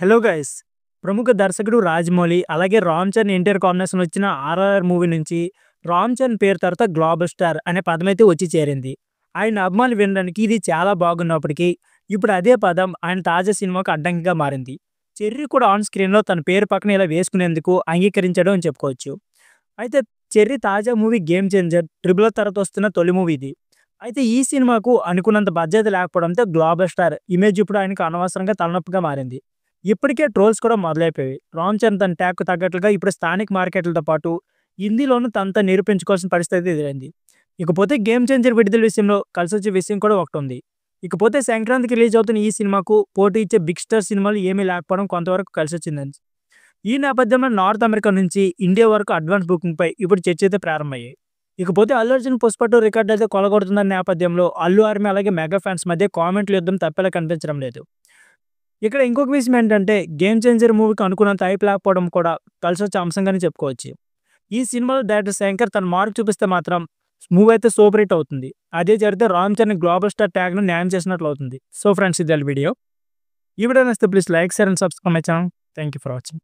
Hello guys! ప్రముఖ దర్శకుడు రాజమౌళి, అలాగే రామ్ చరణ్, ఎన్టీఆర్ కాంబినేషన్‌లో వచ్చిన 'ఆర్ఆర్ఆర్' మూవీ నుంచి రామ్ చరణ్ పేరు తర్వాత గ్లోబల్ స్టార్ అనే పదమైతే వచ్చి చేరింది. ఆయన అభిమానులు వినడానికి ఇది చాలా బాగున్నప్పటికీ, ఇప్పుడు అదే పదం ఆయన తాజా సినిమాకు అడ్డంకిగా మారింది. చెర్రీ కూడా ఆన్ స్క్రీన్‌లో తన పేరు పక్కన ఇలా వేసుకునేందుకు అంగీకరించాడు అని చెప్పుకోవచ్చు. అయితే చెర్రీ తాజా movie 'game changer', 'triple R' తర్వాత వస్తున్న తొలి మూవీ ఇది. అయితే ఈ సినిమాకు అనుకున్నంత బడ్జెట్ లేకపోవడంతో గ్లోబల్ స్టార్ ఇమేజ్ ఇప్పుడు ఆయనకు అనవసరంగా తలనొప్పిగా మారింది. ఇప్పటికే ట్రోల్స్ కూడా మొదలైపోయాయి. రామ్ చరణ్ తన ట్యాగ్‌కు తగ్గట్లుగా ఇప్పుడు స్థానిక మార్కెట్లతో పాటు హిందీలోనూ తనతో నిరూపించుకోవాల్సిన పరిస్థితి ఎదురైంది. ఇకపోతే 'గేమ్ చేంజర్' విడుదల విషయంలో కలిసొచ్చే విషయం కూడా ఒకటుంది. ఇకపోతే సంక్రాంతికి రిలీజ్ అవుతున్న ఈ సినిమాకు పోటీ ఇచ్చే బిగ్ స్టార్ సినిమాలు ఏమీ లేకపోవడం కొంతవరకు కలిసొచ్చిందని. ఈ నేపథ్యంలో నార్త్ అమెరికా నుంచి ఇండియా వరకు అడ్వాన్స్ బుకింగ్‌పై ఇప్పుడు చర్చయితే ప్రారంభమయ్యాయి. ఇకపోతే 'అల్లు అర్జున్' 'పుష్ప 2' రికార్డులైతే కొల్లగొడుతున్న నేపథ్యంలో అల్లు ఆర్మీ అలాగే మెగా ఫ్యాన్స్ మధ్య కామెంట్ల యుద్ధం తప్పేలా కనిపించడం లేదు. ఇక్కడ ఇంకొక విషయం ఏంటంటే 'గేమ్ చేంజర్' మూవీకి అనుకున్నంత హైప్ లేకపోవడం కూడా కలిసొచ్చే అంశంగానే చెప్పుకోవచ్చు. ఈ సినిమాలో డైరెక్టర్ శంకర్ తన మార్క్ చూపిస్తే మాత్రం మూవీ అయితే సూపర్ హిట్ అవుతుంది. అదే జరిగితే రామ్ చరణ్ గ్లోబల్ స్టార్ ట్యాగ్‌ను న్యాయం చేసినట్లు అవుతుంది. సో ఫ్రెండ్స్, ఇదాల వీడియో. ఈ వీడియో నచ్చితే please like, share and subscribe my channel. Thank you for watching.